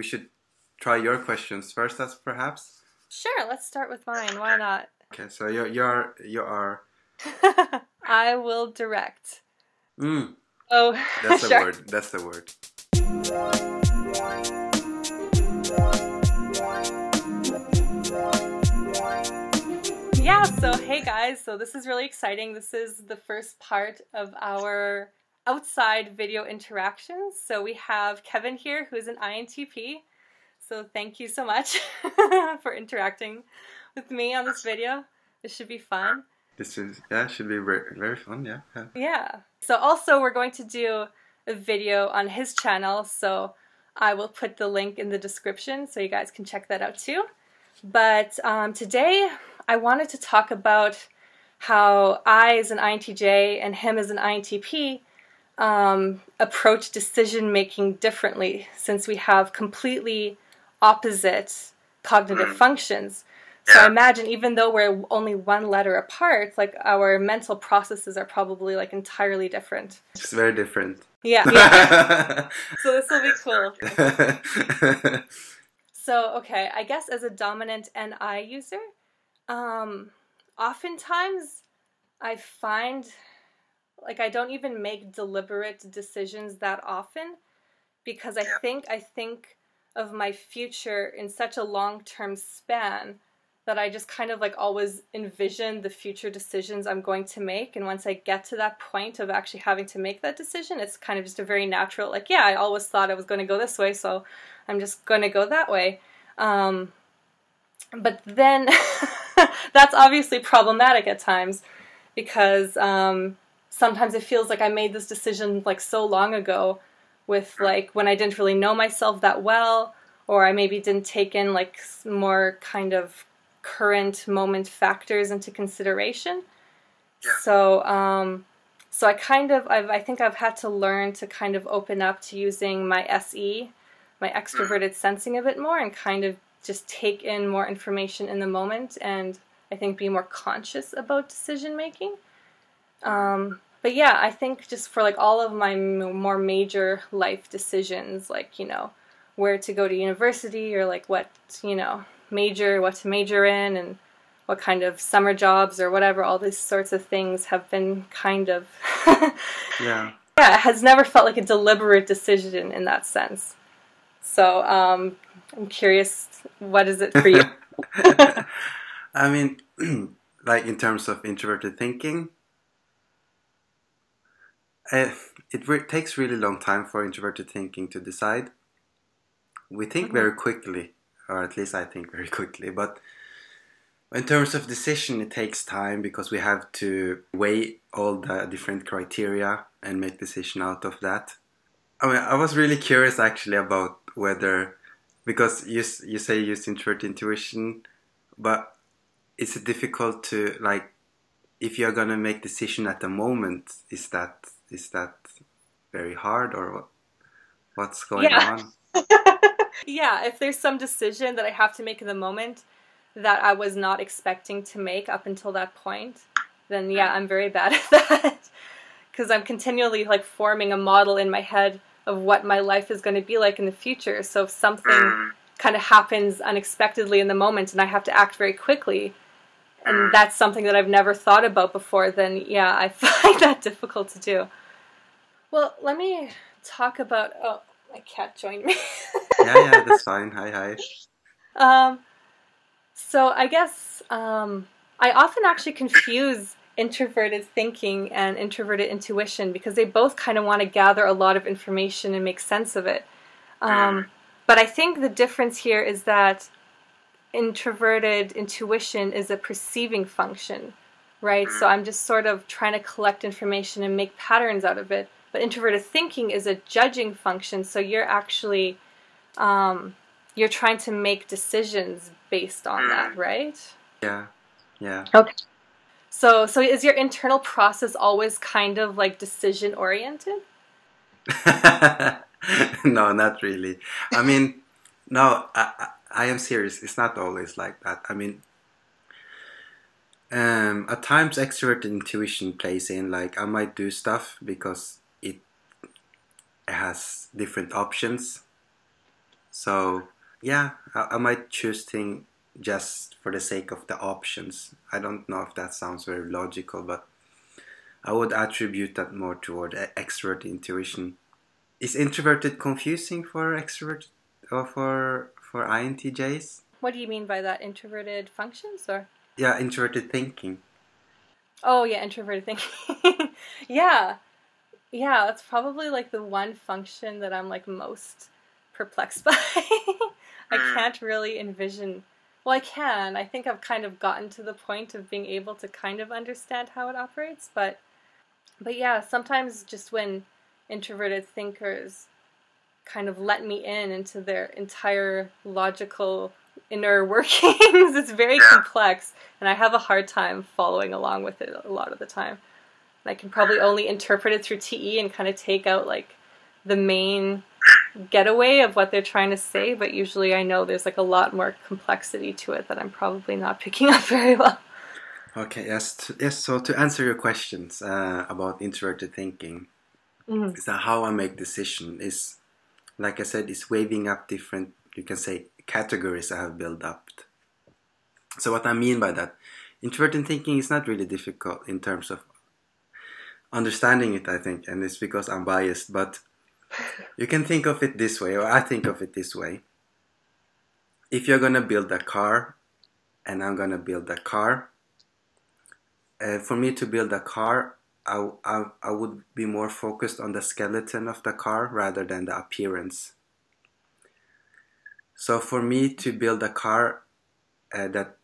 we should try your questions first, as perhaps. Sure, let's start with mine. Why not? Okay, so you are. I will direct. Mm, Oh, that's the sure. word. That's the word. Yeah, so hey guys, so this is really exciting. This is the first part of our outside video interactions. So we have Kevin here, who is an INTP. So thank you so much for interacting with me on this video. This should be fun. This is, yeah, should be very, very fun, yeah. Yeah. So also we're going to do a video on his channel, so I will put the link in the description so you guys can check that out too. But today I wanted to talk about how I as an INTJ and him as an INTP approach decision making differently, since we have completely opposite cognitive functions. So I imagine even though we're only one letter apart, like our mental processes are probably like entirely different. It's very different. Yeah. Yeah. So this will be cool. So, okay, I guess as a dominant NI user, oftentimes I find like I don't even make deliberate decisions that often, because I think of my future in such a long-term span that I just kind of like always envision the future decisions I'm going to make. And once I get to that point of actually having to make that decision, it's kind of just a very natural, like, yeah, I always thought I was going to go this way, so I'm just going to go that way. But then that's obviously problematic at times, because sometimes it feels like I made this decision like so long ago, with like when I didn't really know myself that well, or I maybe didn't take in like more kind of current moment factors into consideration. Yeah. So I think I've had to learn to kind of open up to using my SE, my extroverted sensing a bit more, and kind of just take in more information in the moment, and I think be more conscious about decision making. But yeah, I think just for like all of my more major life decisions, like, you know, where to go to university, or like what to major in, and what kind of summer jobs or whatever, all these sorts of things have been kind of yeah, it has never felt like a deliberate decision in that sense. So I'm curious, what is it for you? I mean, like in terms of introverted thinking, it takes really long time for introverted thinking to decide. We think very quickly, or at least I think very quickly, but in terms of decision, it takes time, because we have to weigh all the different criteria and make decision out of that. I mean, I was really curious actually about whether, because you say you use introvert intuition, but is it difficult to, like, if you're gonna make decision at the moment, is that very hard, or what's going on? Yeah, if there's some decision that I have to make in the moment that I was not expecting to make up until that point, then yeah, I'm very bad at that, because I'm continually like forming a model in my head of what my life is going to be like in the future. So if something kind of happens unexpectedly in the moment and I have to act very quickly, and that's something that I've never thought about before, then yeah, I find that difficult to do. Well, let me talk about... Oh, my cat joined me. Yeah, that's fine. Hi. So I guess I often actually confuse introverted thinking and introverted intuition, because they both kind of want to gather a lot of information and make sense of it. But I think the difference here is that introverted intuition is a perceiving function, right? So I'm just sort of trying to collect information and make patterns out of it. But introverted thinking is a judging function, so you're actually, you're trying to make decisions based on that, right? Yeah. Okay. So is your internal process always kind of like decision-oriented? No, not really. I mean, no, I am serious. It's not always like that. I mean, at times extroverted intuition plays in, like I might do stuff because it has different options, So yeah, I might choose things just for the sake of the options. I don't know if that sounds very logical, but I would attribute that more toward extrovert intuition. Is introverted confusing for extrovert or for INTJs? What do you mean by that? Introverted functions or? Yeah, introverted thinking. Oh yeah, introverted thinking. Yeah. Yeah, that's probably like the one function that I'm like most perplexed by. I can't really envision. Well, I can. I think I've kind of gotten to the point of being able to kind of understand how it operates, but yeah, sometimes just when introverted thinkers kind of let me in into their entire logical inner workings, it's very complex, and I have a hard time following along with it a lot of the time. I can probably only interpret it through TE and kind of take out like the main getaway of what they're trying to say, but usually I know there's like a lot more complexity to it that I'm probably not picking up very well. Okay, yes. So to answer your questions about introverted thinking, is that how I make decision is, like I said, is waving up different, you can say, categories I have built up. So what I mean by that, introverted thinking is not really difficult in terms of understanding it, I think, and it's because I'm biased, but you can think of it this way, or I think of it this way. If you're gonna build a car, and I'm gonna build a car, for me to build a car, I would be more focused on the skeleton of the car rather than the appearance. So for me to build a car that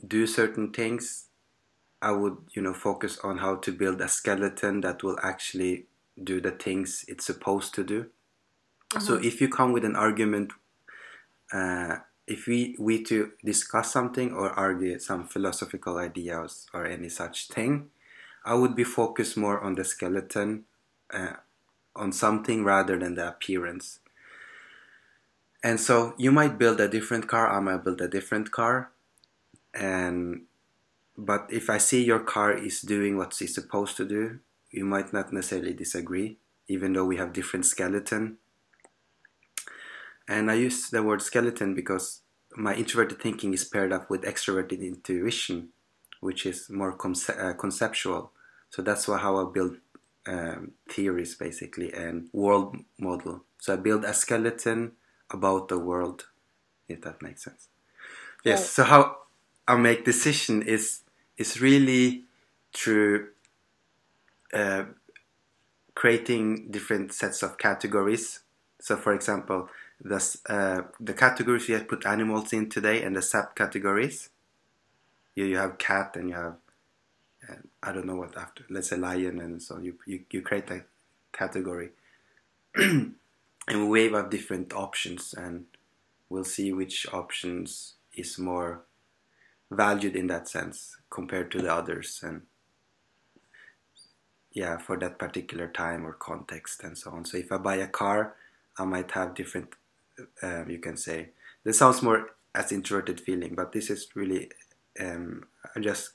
do certain things, I would, focus on how to build a skeleton that will actually do the things it's supposed to do. So if you come with an argument, if we to discuss something or argue some philosophical ideas or any such thing, I would be focused more on the skeleton, on something rather than the appearance. And so you might build a different car, I might build a different car, but if I see your car is doing what it's supposed to do, you might not necessarily disagree, even though we have different skeleton. And I use the word skeleton because my introverted thinking is paired up with extroverted intuition, which is more conceptual. So that's how I build theories, basically, and world model. So I build a skeleton about the world, if that makes sense. Yes, so how I make decision is really through creating different sets of categories. So for example, the categories we have put animals in today and the subcategories. You have cat and you have, I don't know what after, let's say lion, and so you create a category. And we wave up different options and we'll see which options is more valued in that sense compared to the others, and yeah, for that particular time or context and so on. So if I buy a car, I might have different, you can say, this sounds more as introverted feeling, but this is really, I'm just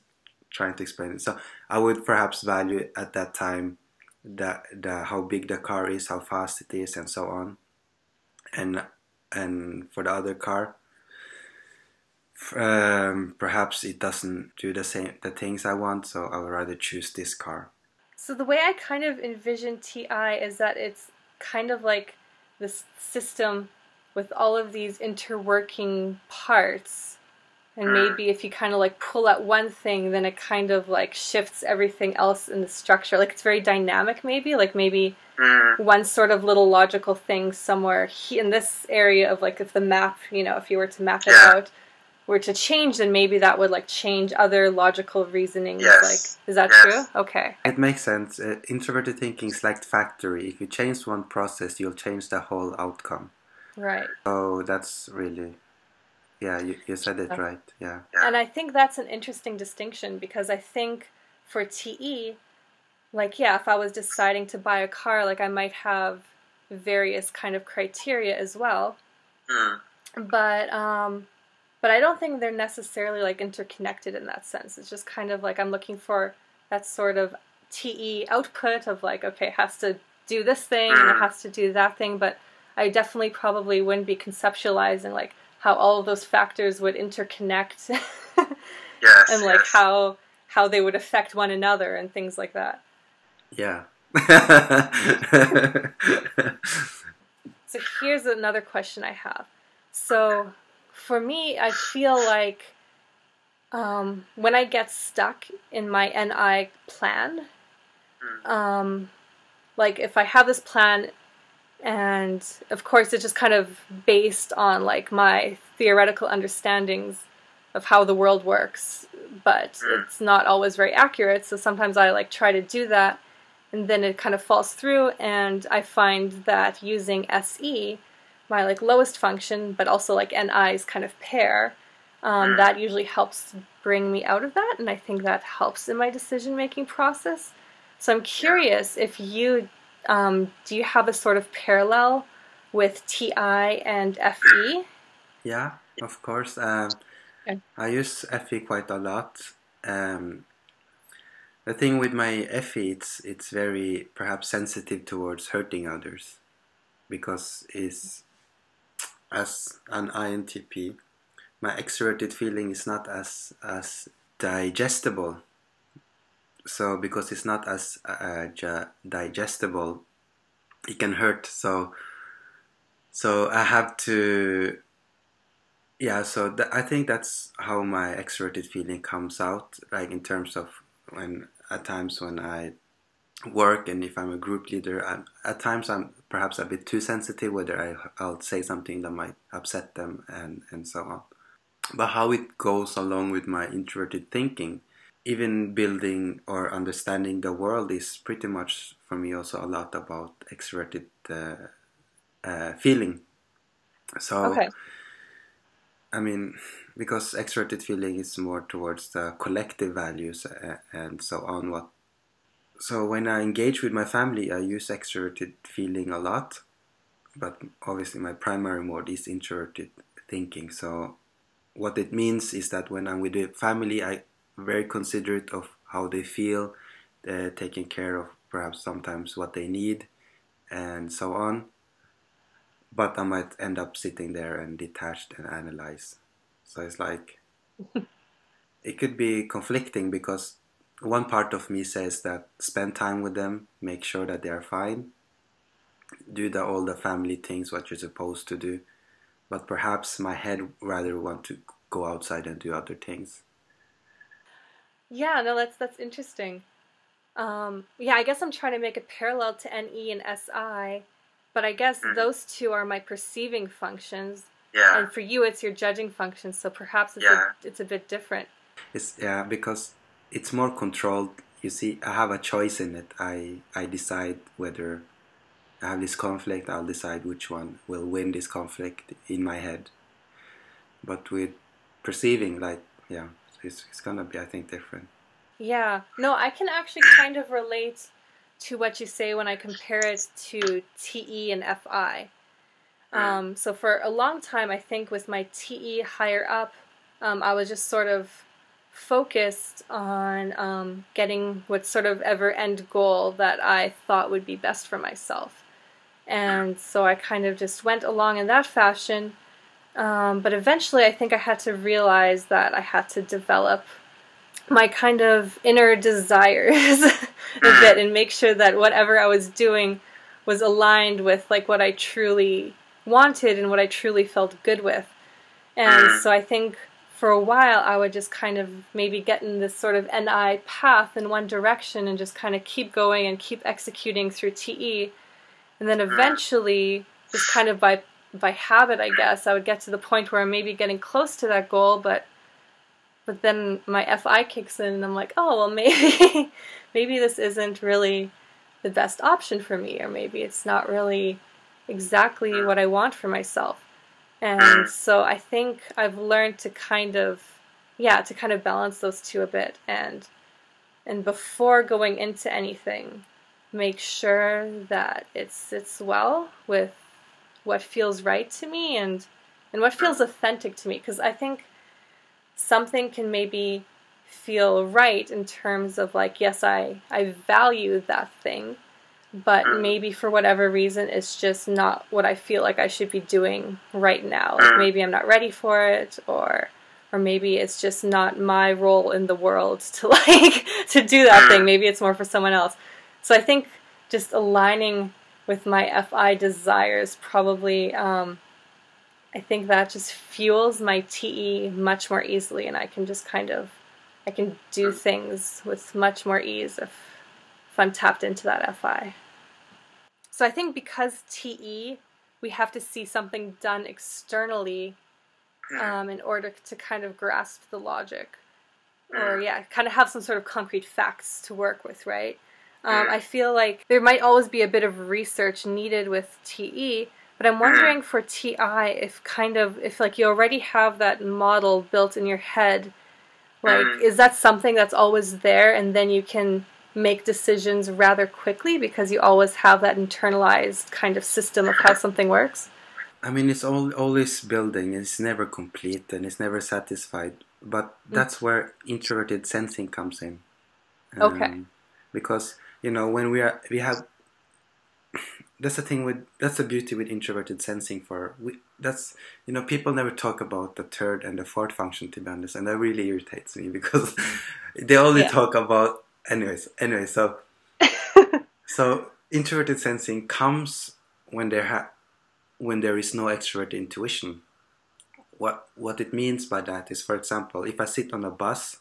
trying to explain it. So I would perhaps value at that time the how big the car is, how fast it is, and so on. And for the other car, perhaps it doesn't do the things I want, so I would rather choose this car. So the way I kind of envision TI is that it's kind of like this system with all of these interworking parts, and maybe if you kind of like pull at one thing, then it kind of like shifts everything else in the structure. Like it's very dynamic, maybe one sort of little logical thing somewhere in this area of like, if the map, if you were to map it out, were to change, then maybe that would like change other logical reasonings. Like, is that true? Okay. It makes sense. Introverted thinking is like factory. If you change one process, you'll change the whole outcome. Right. So that's really, yeah, you said it right. Yeah. And I think that's an interesting distinction, because I think for TE, like, yeah, if I was deciding to buy a car, like I might have various kind of criteria as well. But I don't think they're necessarily like interconnected in that sense. It's just kind of like I'm looking for that sort of TE output of like, okay, it has to do this thing and it has to do that thing, but I definitely probably wouldn't be conceptualizing like how all of those factors would interconnect Yes, and like yes. how they would affect one another and things like that. Yeah. So here's another question I have. So for me, I feel like when I get stuck in my NI plan, like if I have this plan, and of course it's just kind of based on like my theoretical understandings of how the world works, but it's not always very accurate, so sometimes I like try to do that and then it kind of falls through, and I find that using SE, my like lowest function, but also like NI's kind of pair, that usually helps bring me out of that, and I think that helps in my decision-making process. So I'm curious if you, do you have a sort of parallel with TI and FE? Yeah, of course. Okay. I use FE quite a lot. The thing with my FE, it's very perhaps sensitive towards hurting others because is as an INTP, my extroverted feeling is not as digestible. So because it's not as digestible, it can hurt. So I have to, yeah. So I think that's how my extroverted feeling comes out, like in terms of when at times when I work and if I'm a group leader, at times I'm perhaps a bit too sensitive, whether I'll say something that might upset them and so on. But how it goes along with my introverted thinking, even building or understanding the world is pretty much for me also a lot about extroverted feeling. So, Okay. I mean, because extroverted feeling is more towards the collective values and so on. So when I engage with my family, I use extroverted feeling a lot, but obviously my primary mode is introverted thinking. So what it means is that when I'm with the family, I'm very considerate of how they feel, taking care of perhaps sometimes what they need, and so on. But I might end up sitting there and detached and analyze. So it's like it could be conflicting because one part of me says that spend time with them, make sure that they are fine, do all the family things what you're supposed to do, but perhaps my head rather want to go outside and do other things. Yeah, no, that's interesting. Yeah, I guess I'm trying to make a parallel to NE and SI, but I guess those two are my perceiving functions, Yeah, and for you it's your judging functions, so perhaps yeah, it's a bit different. It's yeah, because it's more controlled. You see, I have a choice in it. I decide whether I have this conflict. I'll decide which one will win this conflict in my head. But with perceiving, like yeah, it's gonna be I think different. Yeah, no, I can actually kind of relate to what you say when I compare it to TE and FI. So for a long time, I think with my TE higher up, I was just sort of focused on getting what sort of ever end goal that I thought would be best for myself. And so I kind of just went along in that fashion. But eventually I think I had to realize that I had to develop my kind of inner desires a bit and make sure that whatever I was doing was aligned with like what I truly wanted and what I truly felt good with. And so I think for a while I would just kind of maybe get in this sort of NI path in one direction and just kind of keep going and keep executing through TE. And then eventually, just kind of by habit, I guess, I would get to the point where I'm maybe getting close to that goal, but then my FI kicks in and I'm like, oh, well, maybe maybe this isn't really the best option for me, or maybe it's not really exactly what I want for myself. And so I think I've learned to kind of, yeah, to kind of balance those two a bit, and before going into anything, make sure that it sits well with what feels right to me and what feels authentic to me, because I think something can maybe feel right in terms of like, yes, I value that thing, but maybe for whatever reason it's just not what I feel like I should be doing right now. Like maybe I'm not ready for it, or maybe it's just not my role in the world to like to do that thing. Maybe it's more for someone else. So I think just aligning with my FI desires probably, I think that just fuels my TE much more easily, and I can just I can do things with much more ease if I'm tapped into that FI. So I think because TE, we have to see something done externally in order to kind of grasp the logic, or kind of have some sort of concrete facts to work with, right? I feel like there might always be a bit of research needed with TE, but I'm wondering for TI if like you already have that model built in your head, like is that something that's always there, and then you can make decisions rather quickly because you always have that internalized kind of system of how something works? I mean, it's always building. It's never complete and it's never satisfied. But that's where introverted sensing comes in. Okay. Because, you know, when we have that's the beauty with introverted sensing. That's, you know, people never talk about the third and the fourth function, to be honest, and that really irritates me because they only talk about anyway. So introverted sensing comes when there is no extrovert intuition. What it means by that is, for example, if I sit on a bus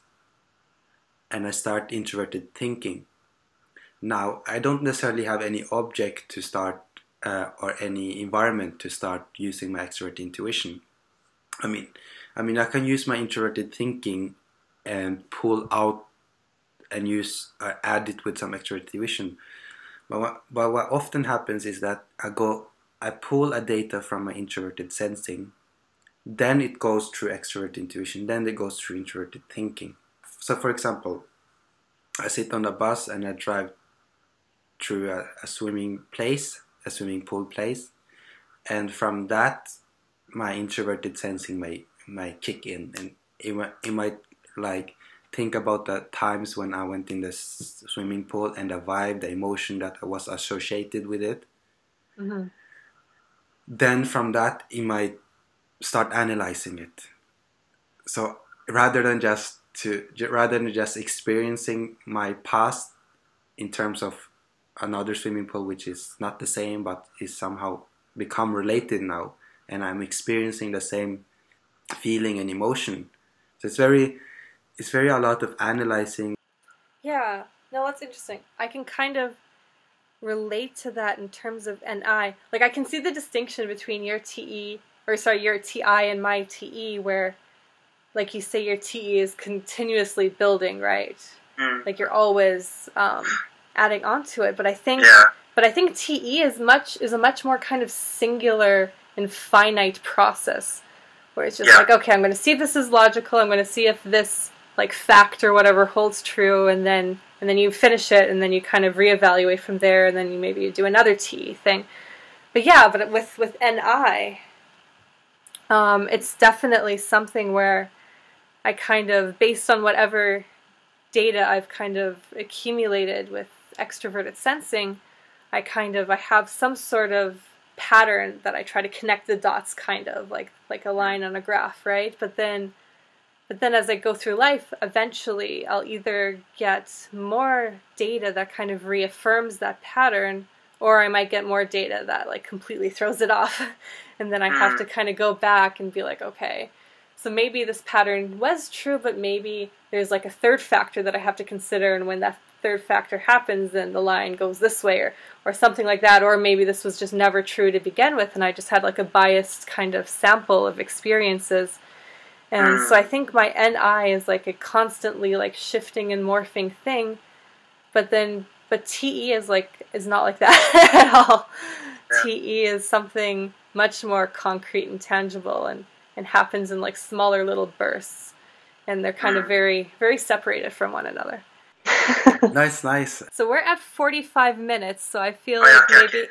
and I start introverted thinking, now I don't necessarily have any object to start or any environment to start using my extrovert intuition. I mean I can use my introverted thinking and pull out and add it with some extrovert intuition. But what often happens is that I pull a data from my introverted sensing, then it goes through extrovert intuition, then it goes through introverted thinking. So for example, I sit on a bus and I drive through a swimming pool place, and from that my introverted sensing may kick in, and it might like think about the times when I went in the swimming pool and the vibe, the emotion that was associated with it. Then from that, it might start analyzing it. So rather than just experiencing my past in terms of another swimming pool, which is not the same but is somehow become related now, and I'm experiencing the same feeling and emotion. So it's very a lot of analyzing. Yeah, no, that's interesting. I can kind of relate to that in terms of NI. Like I can see the distinction between your TI and my TE, where like you say your TE is continuously building, right? Like you're always adding onto it, but I think TE is a much more kind of singular and finite process, where it's just like, okay, I'm going to see if this is logical, I'm going to see if this like fact or whatever holds true, and then you finish it, and then you kind of reevaluate from there, and then you do another TE thing. But with NI, it's definitely something where I kind of, based on whatever data I've kind of accumulated with extroverted sensing, I have some sort of pattern that I try to connect the dots, kind of like a line on a graph, right? But then as I go through life, eventually I'll either get more data that kind of reaffirms that pattern, or I might get more data that like completely throws it off. And then I have to kind of go back and be like, okay, so maybe this pattern was true, but maybe there's like a third factor that I have to consider, and when that third factor happens, then the line goes this way, or something like that. Or maybe this was just never true to begin with, and I just had like a biased kind of sample of experiences. And so I think my NI is like a constantly like shifting and morphing thing, but TE is not like that at all. TE is something much more concrete and tangible, and happens in like smaller little bursts, and they're kind of very, very separated from one another. Nice. So we're at 45 minutes, so I feel like maybe